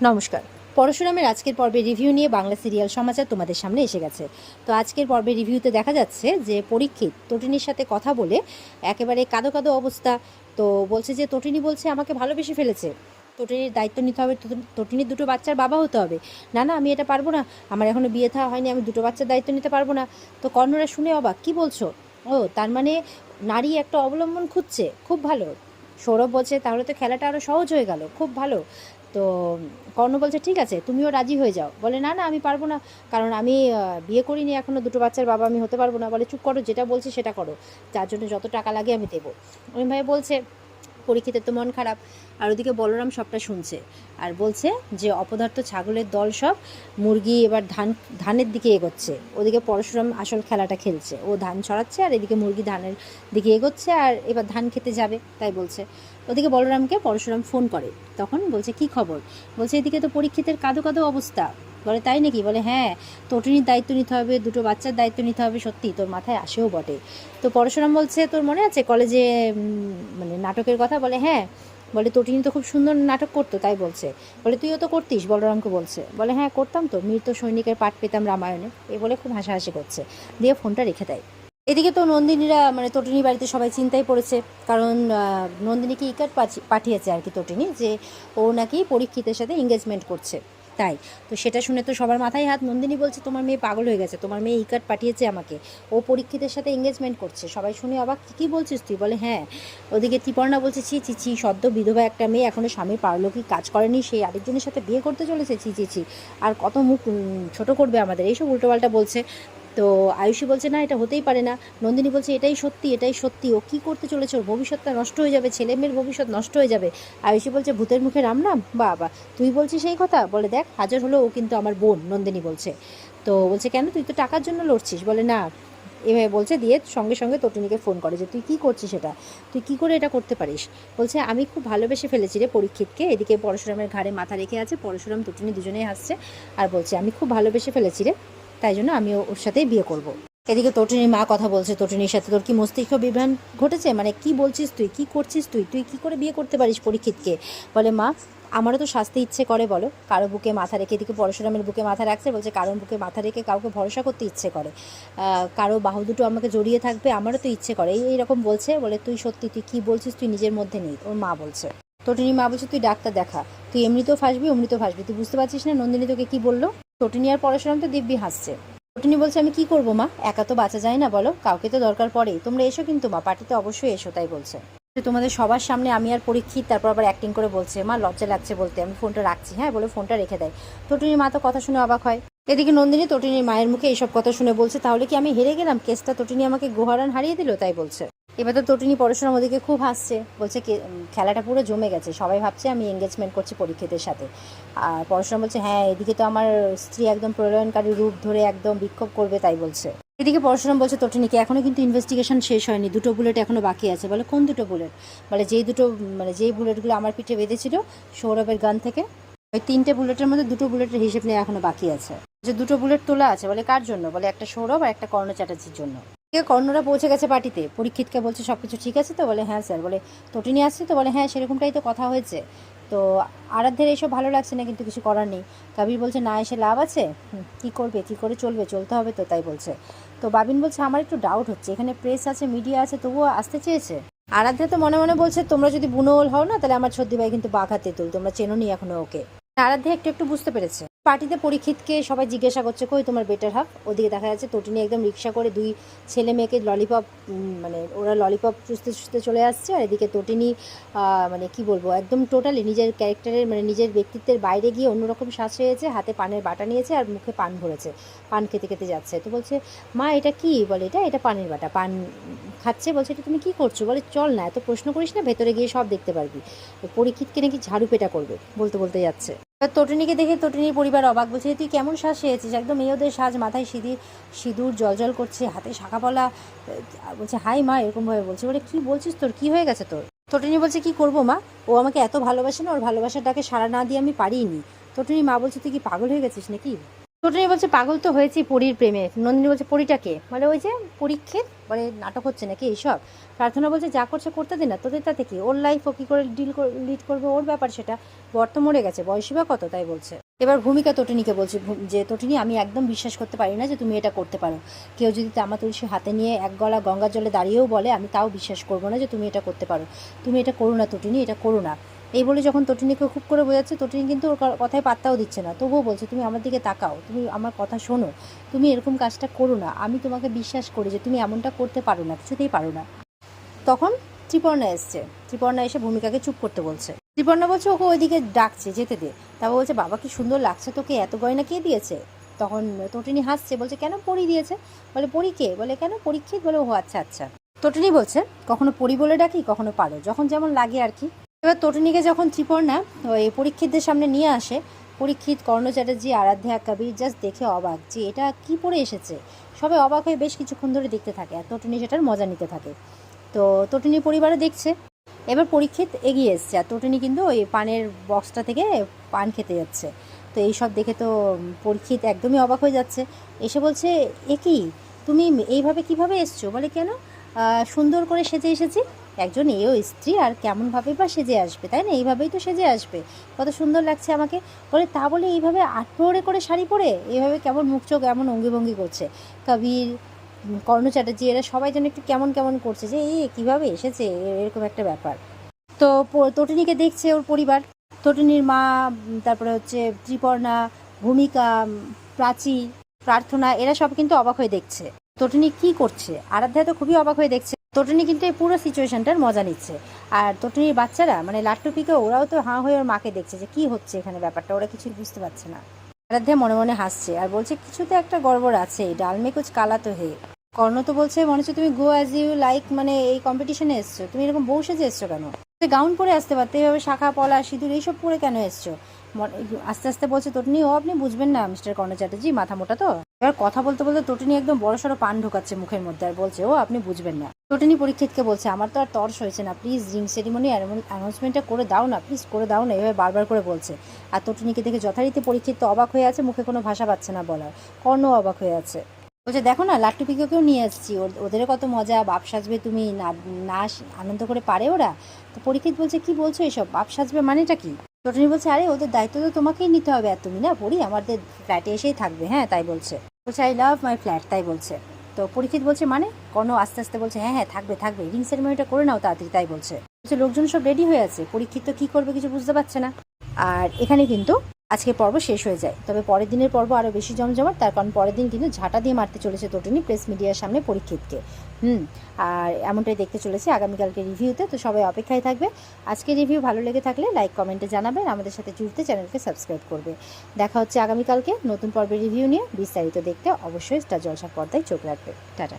নমস্কার। পরশুরামের আজকের পর্বের রিভিউ নিয়ে বাংলা সিরিয়াল সমাচার তোমাদের সামনে এসে গেছে। তো আজকের পর্বের রিভিউতে দেখা যাচ্ছে যে পরীক্ষিত তটিনীর সাথে কথা বলে একেবারে কাঁদো কাঁদো অবস্থা। তো বলছে যে তটিনী বলছে আমাকে ভালোবেসে ফেলেছে, তটিনীর দায়িত্ব নিতে হবে, তটিনীর দুটো বাচ্চার বাবা হতে হবে। না না, আমি এটা পারবো না, আমার এখনও বিয়ে থা হয়নি, আমি দুটো বাচ্চার দায়িত্ব নিতে পারবো না। তো কর্ণরা শুনে অবাক, কী বলছো? ও তার মানে নারী একটা অবলম্বন খুঁজছে, খুব ভালো। সৌরভ বলছে তাহলে তো খেলাটা আরও সহজ হয়ে গেল, খুব ভালো। তো কর্ণ বলছে ঠিক আছে, তুমিও রাজি হয়ে যাও। বলে না না, আমি পারবো না, কারণ আমি বিয়ে করিনি এখনও, দুটো বাচ্চার বাবা আমি হতে পারবো না। বলে চুপ করো, যেটা বলছি সেটা করো, যার জন্য যত টাকা লাগে আমি দেবো। অমিন ভাই বলছে পরীক্ষিতের তো মন খারাপ। আর ওদিকে বলরাম সবটা শুনছে আর বলছে যে অপদার্থ ছাগলের দল সব, মুরগি এবার ধানের দিকে এগোচ্ছে। ওদিকে পরশুরাম আসল খেলাটা খেলছে, ও ধান ছড়াচ্ছে আর এদিকে মুরগি ধানের দিকে এগোচ্ছে, আর এবার ধান খেতে যাবে তাই বলছে। ওদিকে বলরামকে পরশুরাম ফোন করে, তখন বলছে কি খবর? বলছে এদিকে তো পরীক্ষিতের কাঁদো কাঁদো অবস্থা। বলে তাই নাকি? বলে হ্যাঁ, তটিনীর দায়িত্ব নিতে হবে, দুটো বাচ্চার দায়িত্ব নিতে হবে। সত্যি তোর মাথায় আসেও বটে। তো পরশুরাম বলছে তোর মনে আছে কলেজে মানে নাটকের কথা? বলে হ্যাঁ। বলে তটিনী তো খুব সুন্দর নাটক করতো তাই বলছে। বলে তুইও তো করতিস, বলরামকে বলছে। বলে হ্যাঁ করতাম তো, মৃত সৈনিকের পাঠ পেতাম রামায়ণে। এ বলে খুব হাসাহাসি করছে, দিয়ে ফোনটা রেখে দেয়। এদিকে তো নন্দিনীরা মানে তটিনীর বাড়িতে সবাই চিন্তায় পড়েছে, কারণ নন্দিনীকে ইকার্ড পাঠিয়েছে আর কি তটিনী, যে ও নাকি পরীক্ষিতের সাথে এঙ্গেজমেন্ট করছে। তাই তো সেটা শুনে তো সবার মাথায় হাত। নন্দিনী বলছে তোমার মেয়ে পাগল হয়ে গেছে, তোমার মেয়ে ইকার্ড পাঠিয়েছে আমাকে, ও পরীক্ষিতের সাথে এঙ্গেজমেন্ট করছে। সবাই শুনে অবাক, কী বলছিস তুই? বলে হ্যাঁ। ওদিকে ত্রিপর্ণা বলছে ছি ছি ছি, সদ্য বিধবা একটা মেয়ে এখনও স্বামীর পারলৌকিক কাজ করেনি, সেই আরেকজনের সাথে বিয়ে করতে চলেছে, ছি ছি ছি, আর কত মুখ ছোট করবে আমাদের, এইসব উল্টোপাল্টা বলছে। তো আয়ুষী বলছে না, এটা হতেই পারে না। নন্দিনী বলছে এটাই সত্যি, এটাই সত্যি, ও কী করতে চলেছে, ওর ভবিষ্যৎটা নষ্ট হয়ে যাবে, ছেলে মেয়ের ভবিষ্যৎ নষ্ট হয়ে যাবে। আয়ুষী বলছে ভূতের মুখে রাম নাম, বাবা তুই বলছিস সেই কথা? বলে দেখ হাজার হলো ও কিন্তু আমার বোন, নন্দিনী বলছে। তো বলছে কেন, তুই তো টাকার জন্য লড়ছিস? বলে না, এভাবে বলছে। দিয়ে সঙ্গে সঙ্গে তটিনীকে ফোন করে যে তুই কী করছিস, এটা তুই কী করে এটা করতে পারিস? বলছে আমি খুব ভালোবেসে ফেলেছি রে পরীক্ষিতকে। এদিকে পরশুরামের ঘাড়ে মাথা রেখে আছে, পরশুরাম তটিনী দুজনেই হাসছে আর বলছে আমি খুব ভালোবেসে ফেলেছি রে, তাই জন্য আমি ওর সাথেই বিয়ে করব। এদিকে তটিনীর মা কথা বলছে, তটিনীর সাথে তোর কি মস্তিষ্ক বিভ্রাট ঘটেছে? মানে কি বলছিস তুই, কি করছিস তুই, তুই কী করে বিয়ে করতে পারিস পরীক্ষিতকে? বলে মা আমারও তো শাস্তি ইচ্ছে করে, বলো কারো বুকে মাথা রেখে। এদিকে পরশুরামের বুকে মাথা রাখছে, বলছে কারোর বুকে মাথা রেখে কাউকে ভরসা করতে ইচ্ছে করে, কারো বাহু দুটো আমাকে জড়িয়ে থাকবে, আমারও তো ইচ্ছে করে, এইরকম বলছে। বলে তুই সত্যি, তুই কী বলছিস, তুই নিজের মধ্যে নেই, ওর মা বলছে। তটিনীর মা বলছে তুই ডাক্তার দেখা, তুই এমনিতেও ফাঁসবি অমনিতেও ফাঁসবি, তুই বুঝতে পারছিস না নন্দিনী তোকে কী বললো? তটিনী আর পরশুরাম তো দিব্যি হাসছে। তটিনী বলছে আমি কি করবো মা, একা তো বাঁচা যায় না, বলো কাউকে তো দরকার পড়ে, তোমরা এসো কিন্তু মা, পার্টিতে অবশ্যই এসো, তাই বলছে। তোমাদের সবার সামনে আমি আর পরীক্ষিত, তারপর আবার অ্যাক্টিং করে বলছে মা লজ্জা লাগছে বলতে, আমি ফোনটা রাখছি, হ্যাঁ বলে ফোনটা রেখে দেয়। তটিনীর মা তো কথা শুনে অবাক হয়। এদিকে নন্দিনী তটিনীর মায়ের মুখে এইসব কথা শুনে বলছে তাহলে কি আমি হেরে গেলাম, কেসটা তটিনী আমাকে গোহারান হারিয়ে দিল, তাই বলছে। এবার তো তটিনী পড়াশোনার ওদিকে খুব হাসছে, বলছে খেলাটা পুরো জমে গেছে, সবাই ভাবছে আমি এঙ্গেজমেন্ট করছি পরীক্ষিতের সাথে। আর পড়াশোনা বলছে হ্যাঁ, এদিকে তো আমার স্ত্রী একদম প্রলয়নকারী রূপ ধরে একদম বিক্ষোভ করবে, তাই বলছে। এদিকে পরশুরাম বলছে তটিনীকে এখনও কিন্তু ইনভেস্টিগেশন শেষ হয়নি, দুটো বুলেট এখনও বাকি আছে। বলে কোন দুটো বুলেট? বলে যেই বুলেটগুলো আমার পিঠে বেঁধেছিল সৌরভের গান থেকে, ওই 3টে বুলেটের মধ্যে 2টো বুলেটের হিসেব নিয়ে এখনও বাকি আছে। যে 2টো বুলেট তোলা আছে। বলে কার জন্য? বলে একটা সৌরভ আর একটা কর্ণ চ্যাটার্জির জন্য। কর্ণরা পৌঁছে গেছে পার্টিতে, পরীক্ষিতকে বলছে সব কিছু ঠিক আছে তো? বলে হ্যাঁ স্যার। বলে তটিনী আসছে তো? বলে হ্যাঁ সেরকমটাই তো কথা হয়েছে। তো আরাধ্যের এইসব ভালো লাগছে না, কিন্তু কিছু করার নেই। কাবির বলছে না এসে লাভ আছে, কী করবে, কী করে চলবে, চলতে হবে তো, তাই বলছে। তো বাবিন বলছে আমার একটু ডাউট হচ্ছে, এখানে প্রেস আছে মিডিয়া আছে তবুও আসতে চেয়েছে। আরাধ্যা তো মনে মনে বলছে তোমরা যদি বুনোল হও না তাহলে আমার ছদ্দি ভাই কিন্তু বাঘা তেঁতুল, তোমরা চেনোনি এখনো ওকে। আরাধ্যা একটু একটু বুঝতে পেরেছে। পার্টিতে পরীক্ষিতকে সবাই জিজ্ঞাসা করছে কই তোমার বেটার হাফ। ওদিকে দেখা যাচ্ছে তটিনী একদম রিক্সা করে 2 ছেলে মেয়েকে ললিপপ, মানে ওরা ললিপপ চুষতে চুষতে চলে আসছে। আর এদিকে তটিনী মানে কি বলবো, একদম টোটালি নিজের ক্যারেক্টারের মানে নিজের ব্যক্তিত্বের বাইরে গিয়ে অন্যরকম শ্বাস হয়েছে, হাতে পানের বাটা নিয়েছে আর মুখে পান ভরেছে, পান খেতে খেতে যাচ্ছে। তো বলছে মা এটা কি? বলে এটা পানের বাটা, পান খাচ্ছে। বলছে এটা তুমি কী করছো? বলে চল না, এত প্রশ্ন করিস না, ভেতরে গিয়ে সব দেখতে পারবি। পরীক্ষিতকে নাকি ঝাড়ু পেটা করবে, বলতে বলতে যাচ্ছে। তটিনীকে দেখে তটিনীর পরিবার অবাক, বলছে তুই কেমন শ্বাস হয়েছিস, একদম মেয়েদের সাজ, মাথায় সিঁদুর জল করছে, হাতে শাঁখাপলা। বলছে হাই মা, এরকমভাবে বলছে। বলে কী বলছিস, তোর কী হয়ে গেছে তোর? তটিনী বলছে কি করবো মা, ও আমাকে এত ভালোবাসে না, ওর ভালোবাসার ডাকে সাড়া না দিয়ে আমি পারিনি। তটিনীর মা বলছে তুই কি পাগল হয়ে গেছিস নাকি? টোটনি বলছে পাগল তো হয়েছি পরীর প্রেমে। নন্দিনী বলছে পরীটাকে, বলে ওই যে পরীক্ষিত, বলে নাটক হচ্ছে নাকি এইসব। প্রার্থনা বলছে যা করছে করতে দিন না, তোদের তাতে কি, ওর লাইফ ও কী করে লিড করবে ওর ব্যাপার সেটা, বর তো মরে গেছে, বয়সী বা কত, তাই বলছে। এবার ভূমিকা তটিনীকে বলছে যে তটিনী আমি একদম বিশ্বাস করতে পারি না যে তুমি এটা করতে পারো। কেউ যদি তামা তুলসী হাতে নিয়ে এক গলা গঙ্গার জলে দাঁড়িয়েও বলে আমি তাও বিশ্বাস করবো না যে তুমি এটা করতে পারো। তুমি এটা করো না তটিনী, এটা করো না। এই বলে যখন তটিনীকে খুব করে বোঝাচ্ছে, তটিনী কিন্তু ওর কথায় পাত্তাও দিচ্ছে না, তবুও বলছে তুমি আমার দিকে তাকাও, তুমি আমার কথা শোনো, তুমি এরকম কাজটা করো না, আমি তোমাকে বিশ্বাস করি যে তুমি এমনটা করতে পারো না, কিছুতেই পারো না। তখন ত্রিপর্ণা এসছে। ত্রিপর্ণা এসে ভূমিকাকে চুপ করতে বলছে। ত্রিপর্ণা বলছে ওকে ওইদিকে ডাকছে, যেতে দে। তারপর বলছে বাবা কি সুন্দর লাগছে তোকে, এত গয়না কে দিয়েছে? তখন তটিনী হাসছে, বলছে কেন, পরি দিয়েছে। বলে পরি কে? বলে কেন, পরীক্ষিত। বলে ও আচ্ছা আচ্ছা। তটিনী বলছে কখনো পরি বলে ডাকি, কখনো পারো, যখন যেমন লাগে আর কি। এবার তটিনীকে যখন ত্রিপর্ণা ওই পরীক্ষিতদের সামনে নিয়ে আসে, পরীক্ষিত, কর্ণ চ্যাটার্জি, আরাধ্যা, কবির জাস্ট দেখে অবাক যে এটা কি পরে এসেছে। সবাই অবাক হয়ে বেশ কিছুক্ষণ ধরে দেখতে থাকে আর তটিনী সেটার মজা নিতে থাকে। তো তটিনী পরিবারে দেখছে। এবার পরীক্ষিত এগিয়ে এসছে আর তটিনী কিন্তু ওই পানের বক্সটা থেকে পান খেতে যাচ্ছে। তো এইসব দেখে তো পরীক্ষিত একদমই অবাক হয়ে যাচ্ছে। এসে বলছে এ কি, তুমি এইভাবে কিভাবে এসছো? বলে কেন, সুন্দর করে সেজে এসেছি। একজন এও স্ত্রী আর কেমনভাবে বা সেজে আসবে, তাই না? এইভাবেই তো সেজে আসবে, কত সুন্দর লাগছে আমাকে। বলে তা বলে এইভাবে আটপৌরে করে শাড়ি পরে এইভাবে কেমন মুখ চোখ এমন অঙ্গিভঙ্গি করছে। কবির, কর্ণ চ্যাটার্জি এরা সবাই যেন একটু কেমন কেমন করছে যে এ কীভাবে এসেছে, এরকম একটা ব্যাপার। তো তটিনীকে দেখছে ওর পরিবার, তটিনীর মা, তারপরে হচ্ছে ত্রিপর্ণা, ভূমিকা, প্রাচী, প্রার্থনা, এরা সব কিন্তু অবাক হয়ে দেখছে তটিনী কি করছে। আরাধ্যা তো খুবই অবাক হয়ে দেখছে। তটিনী কিন্তু এই পুরো সিচুয়েশনটার মজা নিচ্ছে। আর তটিনীর বাচ্চারা মানে লাট্টু পিকে ওরাও তো হাঁ হয়ে ওর মাকে দেখছে যে কি হচ্ছে এখানে ব্যাপারটা, ওরা কিছু বুঝতে পারছে না। আরাধ্যা মনে মনে হাসছে আর বলছে কিছু তো একটা গড়বড় আছে, ডাল মে কুছ কালা তো হে। কর্ণ তো বলছে মনে হচ্ছে তুমি গো অ্যাজ ইউ লাইক, মানে এই কম্পিটিশনে এসছো, তুমি এরকম বউ সেজে এসছো কেন? গাউন পরে আসতে পারতে, এইভাবে শাখা পলা সিঁদুর এইসব পরে কেন এসছো? আস্তে আস্তে বলছে তটিনী ও আপনি বুঝবেন না মিস্টার কর্ণ চ্যাটার্জি, মাথা মোটা তো। এবার কথা বলতে বলতে তটিনী একদম বড়সড় পান ঢোকাচ্ছে মুখের মধ্যে আর বলছে ও আপনি বুঝবেন না। তটিনী পরীক্ষিতকে বলছে আমার তো আর তর্স হয়েছে না, প্লিজ রিং সেরিমনি অ্যানাউন্সমেন্টটা করে দাও না, প্লিজ করে দাও না, এভাবে বারবার করে বলছে। আর তটিনীকে দেখে যথারীতি পরীক্ষিত তো অবাক হয়ে আছে, মুখে কোনো ভাষা পাচ্ছে না বলার। কর্ণ অবাক হয়ে আছে, বলছে দেখো না লাট্টু পিকেও নিয়ে এসেছি, ওদেরও কত মজা, বাপ সাজবে তুমি, নাচ আনন্দ করে পারে ওরা। তো পরীক্ষিত বলছে কি বলছো এসব, বাপ সাজবে মানেটা কি? তটিনী বলছে আরে ওদের দায়িত্ব তো তোমাকেই নিতে হবে, আর তুমি না পড়ি আমাদের ফ্ল্যাটে এসেই থাকবে, হ্যাঁ তাই বলছে। বলছে আই লাভ মাই ফ্ল্যাট, তাই বলছে। তো পরীক্ষিত বলছে মানে, কর্ণ আস্তে আস্তে বলছে হ্যাঁ হ্যাঁ থাকবে থাকবে, রিং সেরিমনিটা করে নাও তাড়াতাড়ি, তাই বলছে। লোকজন সব রেডি হয়ে আছে, পরীক্ষিত তো কী করবে কিছু বুঝতে পারছে না। আর এখানে কিন্তু আজকের পর্ব শেষ হয়ে যায়, তবে পরের দিনের পর্ব আরও বেশি জমজমাট, তার কারণ পরের দিন কিন্তু ঝাঁটা দিয়ে মারতে চলেছে তটিনী প্রেস মিডিয়ার সামনে পরীক্ষিতকে। আর এমনটাই দেখতে চলেছে আগামীকালকে রিভিউতে, তো সবাই অপেক্ষায় থাকবে। আজকের রিভিউ ভালো লেগে থাকলে লাইক কমেন্টে জানাবেন, আমাদের সাথে জুড়তে চ্যানেলকে সাবস্ক্রাইব করবে। দেখা হচ্ছে আগামীকালকে নতুন পর্বের রিভিউ নিয়ে। বিস্তারিত দেখতে অবশ্যই স্টার জলসার পর্দায় চোখ রাখবে। টাটা।